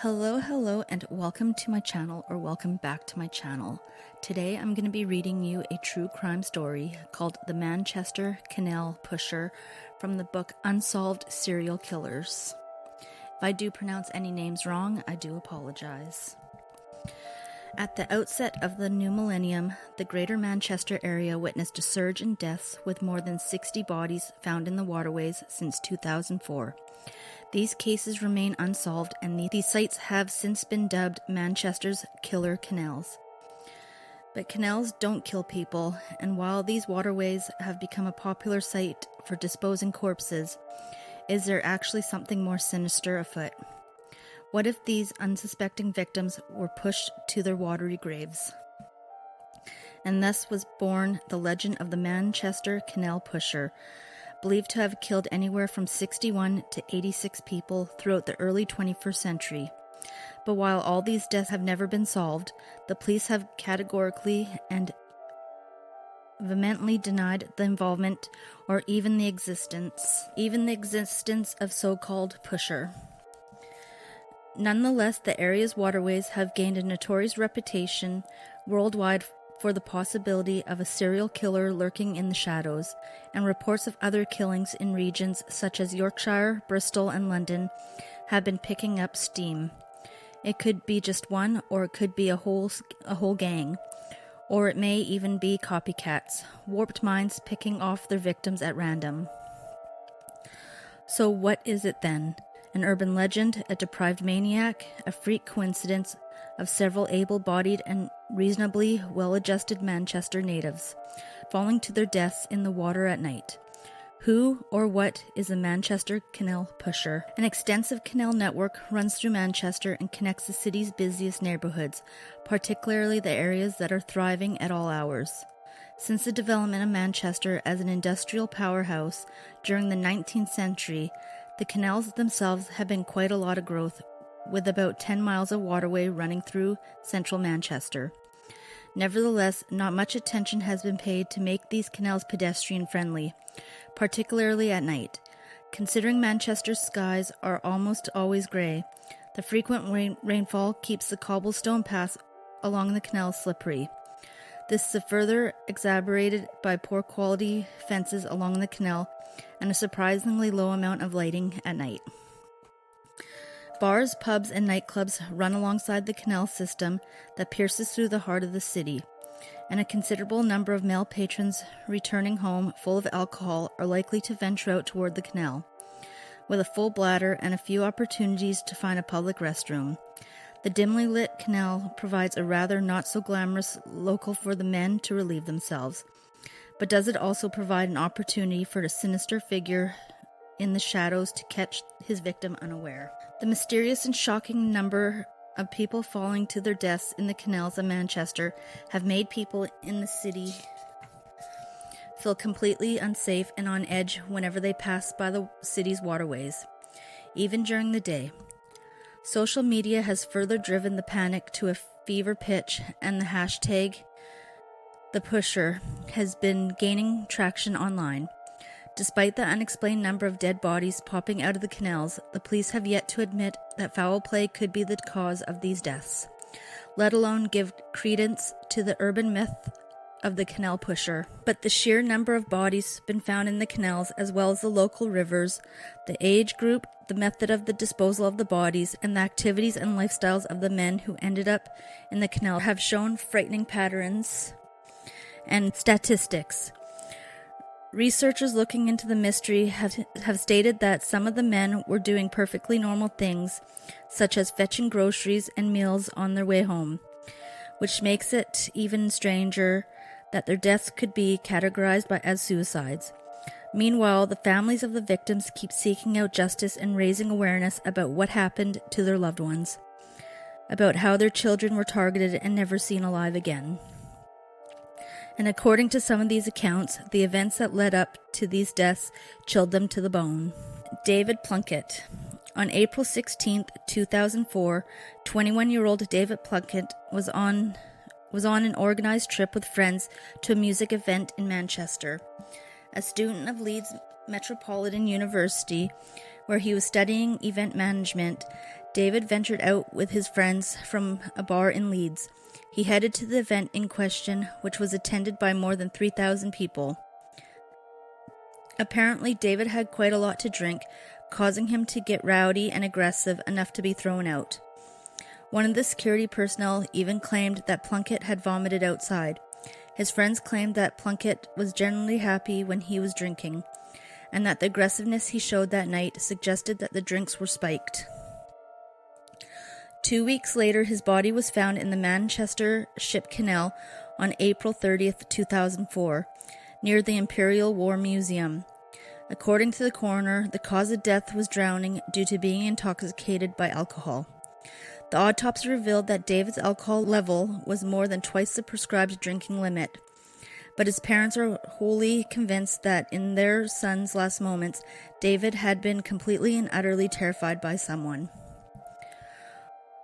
Hello, and welcome to my channel, or welcome back to my channel. Today I'm going to be reading you a true crime story called The Manchester Canal Pusher from the book Unsolved Serial Killers. If I do pronounce any names wrong, I do apologize. At the outset of the new millennium, the Greater Manchester area witnessed a surge in deaths with more than 60 bodies found in the waterways since 2004. These cases remain unsolved, and these sites have since been dubbed Manchester's killer canals. But canals don't kill people, and while these waterways have become a popular site for disposing corpses, is there actually something more sinister afoot? What if these unsuspecting victims were pushed to their watery graves? And thus was born the legend of the Manchester Canal Pusher, believed to have killed anywhere from 61 to 86 people throughout the early 21st century. But while all these deaths have never been solved, the police have categorically and vehemently denied the involvement or even the existence of so-called pusher. Nonetheless, the area's waterways have gained a notorious reputation worldwide for the possibility of a serial killer lurking in the shadows, and reports of other killings in regions such as Yorkshire, Bristol, and London have been picking up steam. It could be just one, or it could be a whole gang, or it may even be copycats, warped minds picking off their victims at random. So what is it then? An urban legend, a deprived maniac, a freak coincidence of several able-bodied and reasonably well-adjusted Manchester natives falling to their deaths in the water at night. Who or what is the Manchester Canal Pusher? An extensive canal network runs through Manchester and connects the city's busiest neighborhoods, particularly the areas that are thriving at all hours. Since the development of Manchester as an industrial powerhouse during the 19th century, the canals themselves have been quite a lot of growth, with about 10 miles of waterway running through central Manchester. Nevertheless, not much attention has been paid to make these canals pedestrian-friendly, particularly at night. Considering Manchester's skies are almost always grey, the frequent rainfall keeps the cobblestone paths along the canal slippery. This is further exacerbated by poor quality fences along the canal and a surprisingly low amount of lighting at night. Bars, pubs, and nightclubs run alongside the canal system that pierces through the heart of the city, and a considerable number of male patrons returning home full of alcohol are likely to venture out toward the canal, with a full bladder and a few opportunities to find a public restroom. The dimly lit canal provides a rather not-so-glamorous local for the men to relieve themselves, but does it also provide an opportunity for a sinister figure in the shadows to catch his victim unaware? The mysterious and shocking number of people falling to their deaths in the canals of Manchester have made people in the city feel completely unsafe and on edge whenever they pass by the city's waterways, even during the day. Social media has further driven the panic to a fever pitch, and the hashtag The Pusher has been gaining traction online. Despite the unexplained number of dead bodies popping out of the canals, the police have yet to admit that foul play could be the cause of these deaths, let alone give credence to the urban myth of the canal pusher. But the sheer number of bodies been found in the canals, as well as the local rivers, the age group, the method of the disposal of the bodies, and the activities and lifestyles of the men who ended up in the canal have shown frightening patterns and statistics. Researchers looking into the mystery have stated that some of the men were doing perfectly normal things, such as fetching groceries and meals on their way home, which makes it even stranger that their deaths could be categorized as suicides. Meanwhile, the families of the victims keep seeking out justice and raising awareness about what happened to their loved ones, about how their children were targeted and never seen alive again. And according to some of these accounts, the events that led up to these deaths chilled them to the bone. David Plunkett. On April 16, 2004, 21-year-old David Plunkett was on an organized trip with friends to a music event in Manchester. A student of Leeds Metropolitan University, where he was studying event management, David ventured out with his friends from a bar in Leeds. He headed to the event in question, which was attended by more than 3,000 people. Apparently, David had quite a lot to drink, causing him to get rowdy and aggressive enough to be thrown out. One of the security personnel even claimed that Plunkett had vomited outside. His friends claimed that Plunkett was generally happy when he was drinking, and that the aggressiveness he showed that night suggested that the drinks were spiked. 2 weeks later, his body was found in the Manchester Ship Canal on April 30th, 2004, near the Imperial War Museum. According to the coroner, the cause of death was drowning due to being intoxicated by alcohol. The autopsy revealed that David's alcohol level was more than twice the prescribed drinking limit, but his parents are wholly convinced that in their son's last moments, David had been completely and utterly terrified by someone.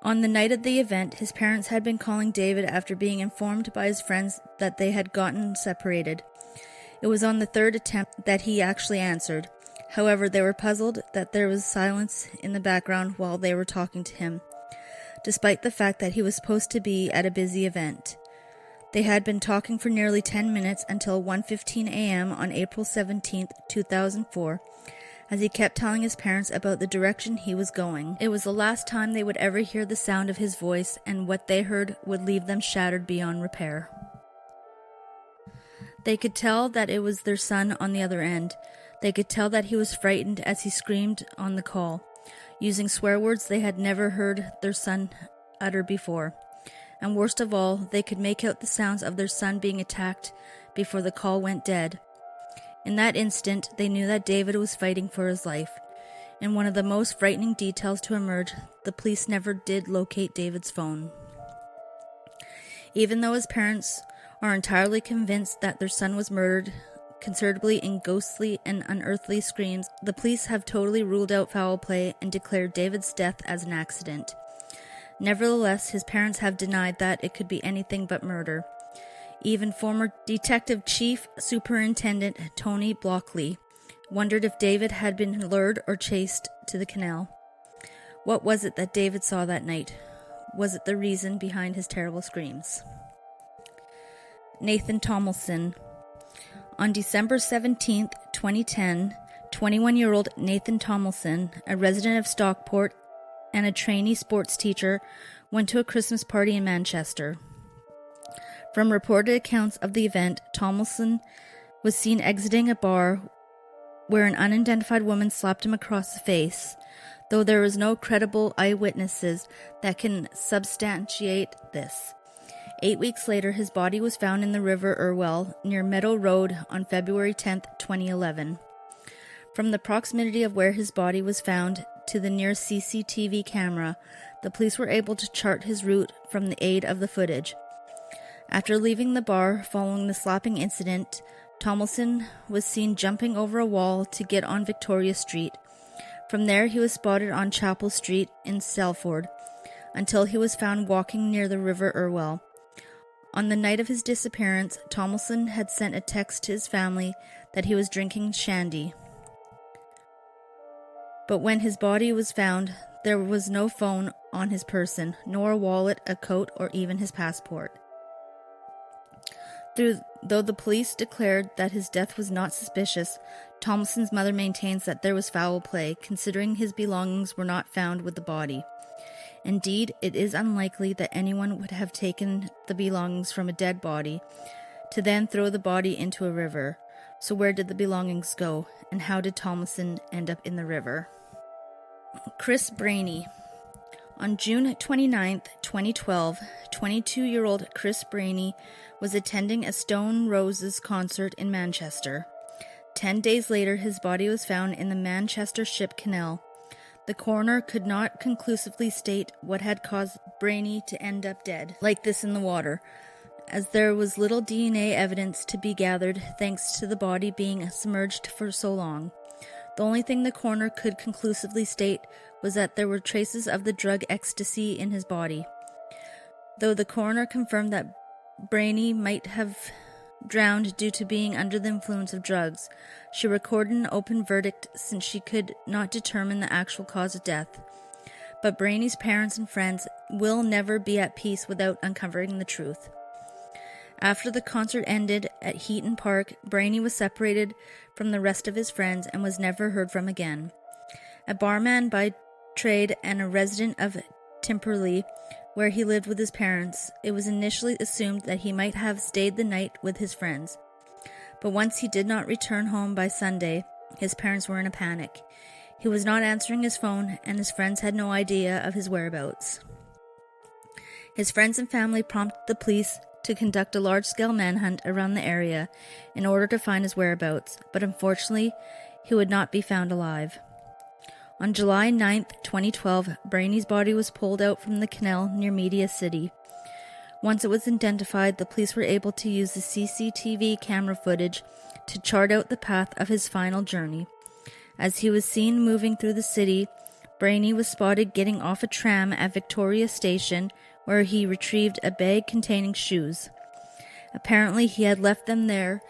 On the night of the event, his parents had been calling David after being informed by his friends that they had gotten separated. It was on the third attempt that he actually answered. However, they were puzzled that there was silence in the background while they were talking to him, despite the fact that he was supposed to be at a busy event. They had been talking for nearly 10 minutes until 1:15 a.m. on April 17, 2004, as he kept telling his parents about the direction he was going. It was the last time they would ever hear the sound of his voice, and what they heard would leave them shattered beyond repair. They could tell that it was their son on the other end. They could tell that he was frightened as he screamed on the call, using swear words they had never heard their son utter before. And worst of all, they could make out the sounds of their son being attacked before the call went dead. In that instant, they knew that David was fighting for his life. In one of the most frightening details to emerge, the police never did locate David's phone. Even though his parents are entirely convinced that their son was murdered, considerably in ghostly and unearthly screams, the police have totally ruled out foul play and declared David's death as an accident. Nevertheless, his parents have denied that it could be anything but murder. Even former Detective Chief Superintendent Tony Blockley wondered if David had been lured or chased to the canal. What was it that David saw that night? Was it the reason behind his terrible screams? Nathan Tomlinson. On December 17, 2010, 21-year-old Nathan Tomlinson, a resident of Stockport and a trainee sports teacher, went to a Christmas party in Manchester. From reported accounts of the event, Tomlinson was seen exiting a bar where an unidentified woman slapped him across the face, though there was no credible eyewitnesses that can substantiate this. 8 weeks later, his body was found in the River Irwell near Meadow Road on February 10, 2011. From the proximity of where his body was found to the nearest CCTV camera, the police were able to chart his route from the aid of the footage. After leaving the bar following the slapping incident, Tomlinson was seen jumping over a wall to get on Victoria Street. From there, he was spotted on Chapel Street in Salford, until he was found walking near the River Irwell. On the night of his disappearance, Tomlinson had sent a text to his family that he was drinking shandy. But when his body was found, there was no phone on his person, nor a wallet, a coat, or even his passport. Though the police declared that his death was not suspicious, Tomlinson's mother maintains that there was foul play, considering his belongings were not found with the body. Indeed, it is unlikely that anyone would have taken the belongings from a dead body to then throw the body into a river. So where did the belongings go, and how did Tomlinson end up in the river? Chris Brainey. On June 29, 2012, 22-year-old Chris Brainey was attending a Stone Roses concert in Manchester. 10 days later, his body was found in the Manchester Ship Canal. The coroner could not conclusively state what had caused Brainey to end up dead like this in the water, as there was little DNA evidence to be gathered thanks to the body being submerged for so long. The only thing the coroner could conclusively state was that there were traces of the drug ecstasy in his body. Though the coroner confirmed that Brainey might have drowned due to being under the influence of drugs, she recorded an open verdict since she could not determine the actual cause of death. but Brainy's parents and friends will never be at peace without uncovering the truth. After the concert ended at Heaton Park, Brainy was separated from the rest of his friends and was never heard from again. A barman by trade and a resident of Timperley, where he lived with his parents, it was initially assumed that he might have stayed the night with his friends. But once he did not return home by Sunday, his parents were in a panic. He was not answering his phone, and his friends had no idea of his whereabouts. His friends and family prompted the police to conduct a large-scale manhunt around the area in order to find his whereabouts, but unfortunately, he would not be found alive. On July 9, 2012, Brainy's body was pulled out from the canal near Media City. Once it was identified, the police were able to use the CCTV camera footage to chart out the path of his final journey. As he was seen moving through the city, Brainy was spotted getting off a tram at Victoria Station, where he retrieved a bag containing shoes. Apparently, he had left them there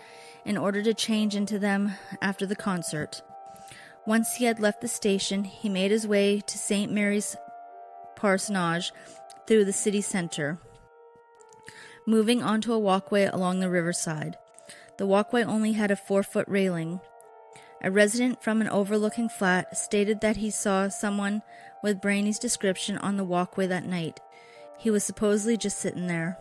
in order to change into them after the concert. Once he had left the station, he made his way to St. Mary's Parsonage through the city centre, moving onto a walkway along the riverside. The walkway only had a 4-foot railing. A resident from an overlooking flat stated that he saw someone with Brainy's description on the walkway that night. He was supposedly just sitting there.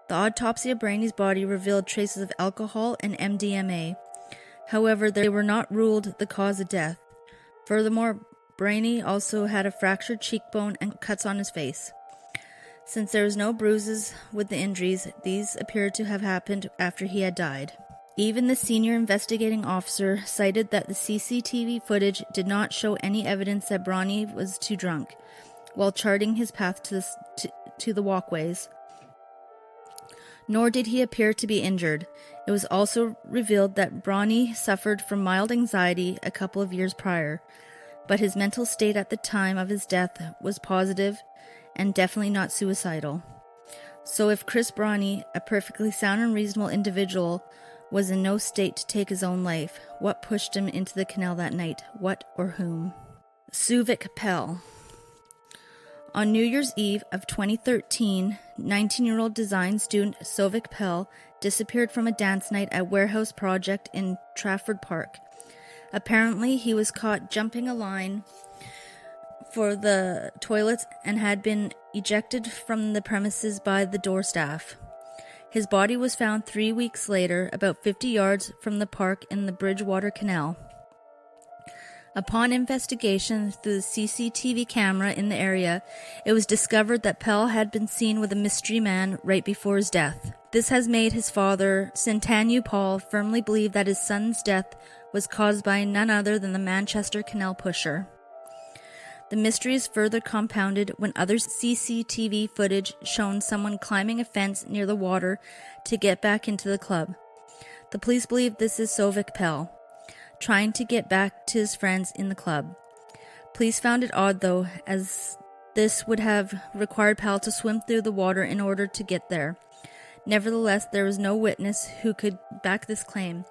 The autopsy of Brainy's body revealed traces of alcohol and MDMA. However, they were not ruled the cause of death. Furthermore, Brainy also had a fractured cheekbone and cuts on his face. Since there was no bruises with the injuries, these appeared to have happened after he had died. Even the senior investigating officer cited that the CCTV footage did not show any evidence that Brainy was too drunk while charting his path to the walkways. Nor did he appear to be injured. It was also revealed that Brainy suffered from mild anxiety a couple of years prior, but his mental state at the time of his death was positive and definitely not suicidal. So if Chris Brainy, a perfectly sound and reasonable individual, was in no state to take his own life, what pushed him into the canal that night? What or whom? Suvik Pell. On New Year's Eve of 2013, 19-year-old design student Suvik Pell disappeared from a dance night at Warehouse Project in Trafford Park. Apparently, he was caught jumping a line for the toilets and had been ejected from the premises by the door staff. His body was found 3 weeks later, about 50 yards from the park in the Bridgewater Canal. Upon investigation through the CCTV camera in the area, it was discovered that Pell had been seen with a mystery man right before his death. This has made his father, Santanu Paul, firmly believe that his son's death was caused by none other than the Manchester Canal pusher. The mystery is further compounded when other CCTV footage shown someone climbing a fence near the water to get back into the club. The police believe this is Suvik Pell, trying to get back to his friends in the club. Police found it odd, though, as this would have required Pell to swim through the water in order to get there. Nevertheless, there was no witness who could back this claim,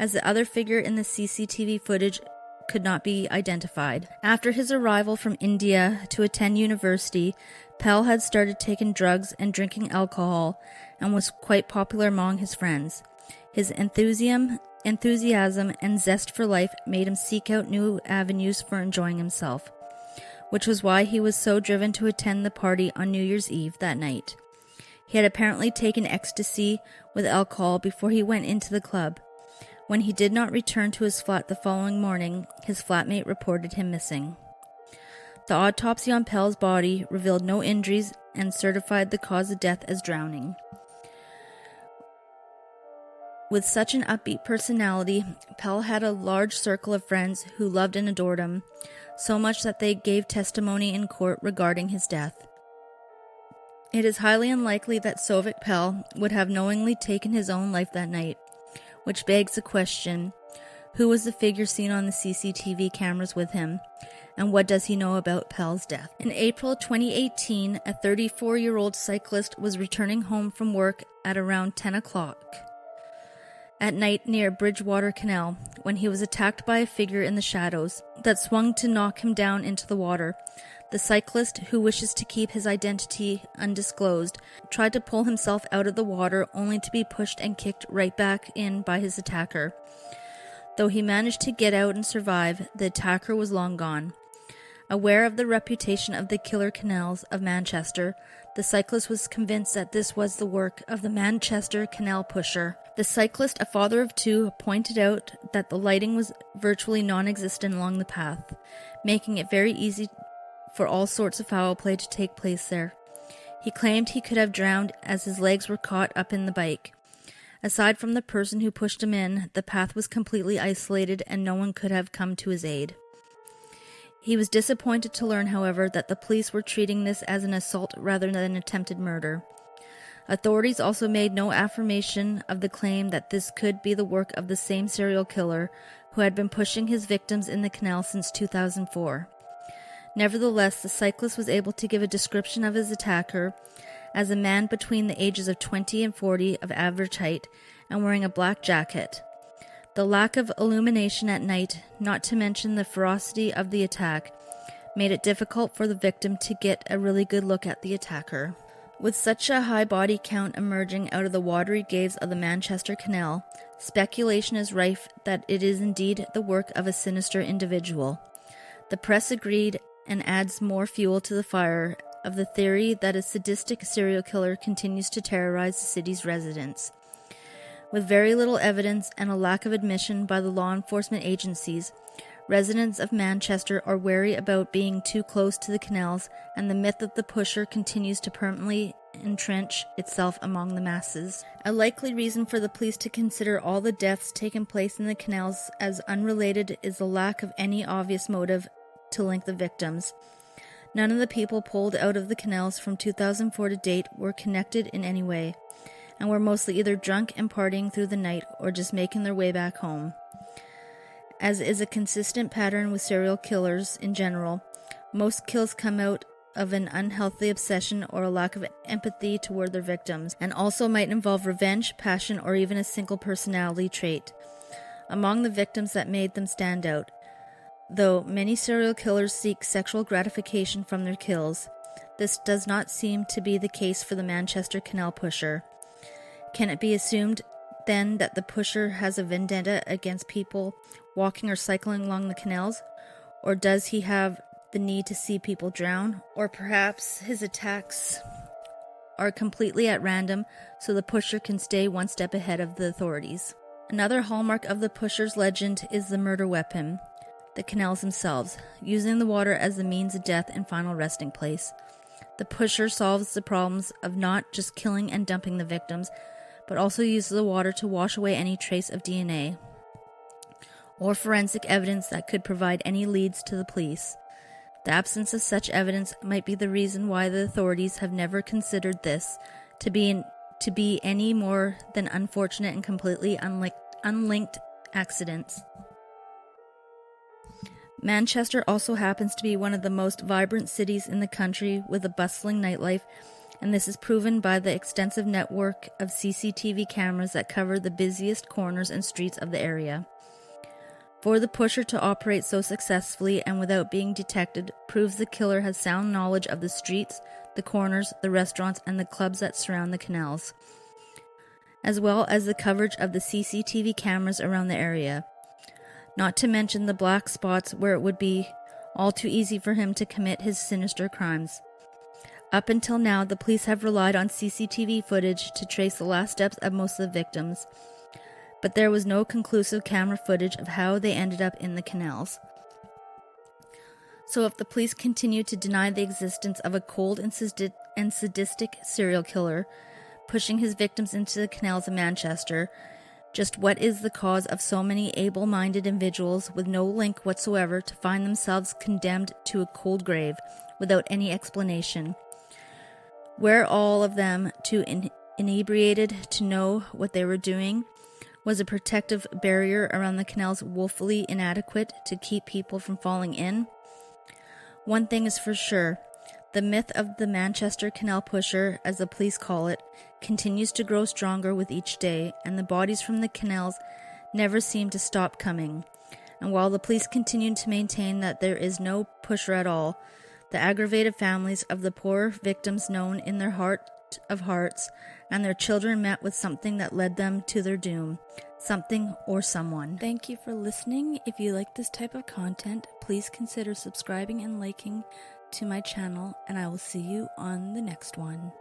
as the other figure in the CCTV footage could not be identified. After his arrival from India to attend university, Pell had started taking drugs and drinking alcohol and was quite popular among his friends. His enthusiasm and zest for life made him seek out new avenues for enjoying himself, which was why he was so driven to attend the party on New Year's Eve that night. He had apparently taken ecstasy with alcohol before he went into the club. When he did not return to his flat the following morning, his flatmate reported him missing. The autopsy on Pell's body revealed no injuries and certified the cause of death as drowning. With such an upbeat personality, Pell had a large circle of friends who loved and adored him, so much that they gave testimony in court regarding his death. It is highly unlikely that Suvik Pell would have knowingly taken his own life that night, which begs the question, who was the figure seen on the CCTV cameras with him, and what does he know about Pell's death? In April 2018, a 34-year-old cyclist was returning home from work at around 10 o'clock. at night near Bridgewater Canal when he was attacked by a figure in the shadows that swung to knock him down into the water. The cyclist, who wishes to keep his identity undisclosed, tried to pull himself out of the water only to be pushed and kicked right back in by his attacker. Though he managed to get out and survive, the attacker was long gone. Aware of the reputation of the killer canals of Manchester, the cyclist was convinced that this was the work of the Manchester Canal pusher. The cyclist, a father of two, pointed out that the lighting was virtually non-existent along the path, making it very easy for all sorts of foul play to take place there. He claimed he could have drowned as his legs were caught up in the bike. Aside from the person who pushed him in, the path was completely isolated and no one could have come to his aid. He was disappointed to learn, however, that the police were treating this as an assault rather than an attempted murder. Authorities also made no affirmation of the claim that this could be the work of the same serial killer who had been pushing his victims in the canal since 2004. Nevertheless, the cyclist was able to give a description of his attacker as a man between the ages of 20 and 40 of average height and wearing a black jacket. The lack of illumination at night, not to mention the ferocity of the attack, made it difficult for the victim to get a really good look at the attacker. With such a high body count emerging out of the watery gaze of the Manchester Canal, speculation is rife that it is indeed the work of a sinister individual. The press agreed and adds more fuel to the fire of the theory that a sadistic serial killer continues to terrorize the city's residents. With very little evidence and a lack of admission by the law enforcement agencies, residents of Manchester are wary about being too close to the canals, and the myth of the pusher continues to permanently entrench itself among the masses. A likely reason for the police to consider all the deaths taking place in the canals as unrelated is the lack of any obvious motive to link the victims. None of the people pulled out of the canals from 2004 to date were connected in any way, and were mostly either drunk and partying through the night or just making their way back home. As is a consistent pattern with serial killers in general, most kills come out of an unhealthy obsession or a lack of empathy toward their victims, and also might involve revenge, passion, or even a single personality trait among the victims that made them stand out. Though many serial killers seek sexual gratification from their kills, this does not seem to be the case for the Manchester Canal pusher. Can it be assumed, then, that the pusher has a vendetta against people walking or cycling along the canals? Or does he have the need to see people drown? Or perhaps his attacks are completely at random, so the pusher can stay one step ahead of the authorities. Another hallmark of the pusher's legend is the murder weapon, the canals themselves, using the water as the means of death and final resting place. The pusher solves the problems of not just killing and dumping the victims, but also uses the water to wash away any trace of DNA or forensic evidence that could provide any leads to the police. The absence of such evidence might be the reason why the authorities have never considered this to be any more than unfortunate and completely unlinked accidents. Manchester also happens to be one of the most vibrant cities in the country with a bustling nightlife, and this is proven by the extensive network of CCTV cameras that cover the busiest corners and streets of the area. For the pusher to operate so successfully and without being detected proves the killer has sound knowledge of the streets, the corners, the restaurants, and the clubs that surround the canals, as well as the coverage of the CCTV cameras around the area. Not to mention the black spots where it would be all too easy for him to commit his sinister crimes. Up until now, the police have relied on CCTV footage to trace the last steps of most of the victims, but there was no conclusive camera footage of how they ended up in the canals. So if the police continue to deny the existence of a cold and sadistic serial killer pushing his victims into the canals of Manchester, just what is the cause of so many able-minded individuals with no link whatsoever to find themselves condemned to a cold grave without any explanation? Were all of them too inebriated to know what they were doing? Was a protective barrier around the canals woefully inadequate to keep people from falling in? One thing is for sure, The myth of the Manchester Canal Pusher, as the police call it, continues to grow stronger with each day, and the bodies from the canals never seem to stop coming. And while the police continue to maintain that there is no pusher at all, the aggravated families of the poor victims known in their heart of hearts, and their children met with something that led them to their doom, something or someone. Thank you for listening. If you like this type of content, please consider subscribing and liking to my channel, and I will see you on the next one.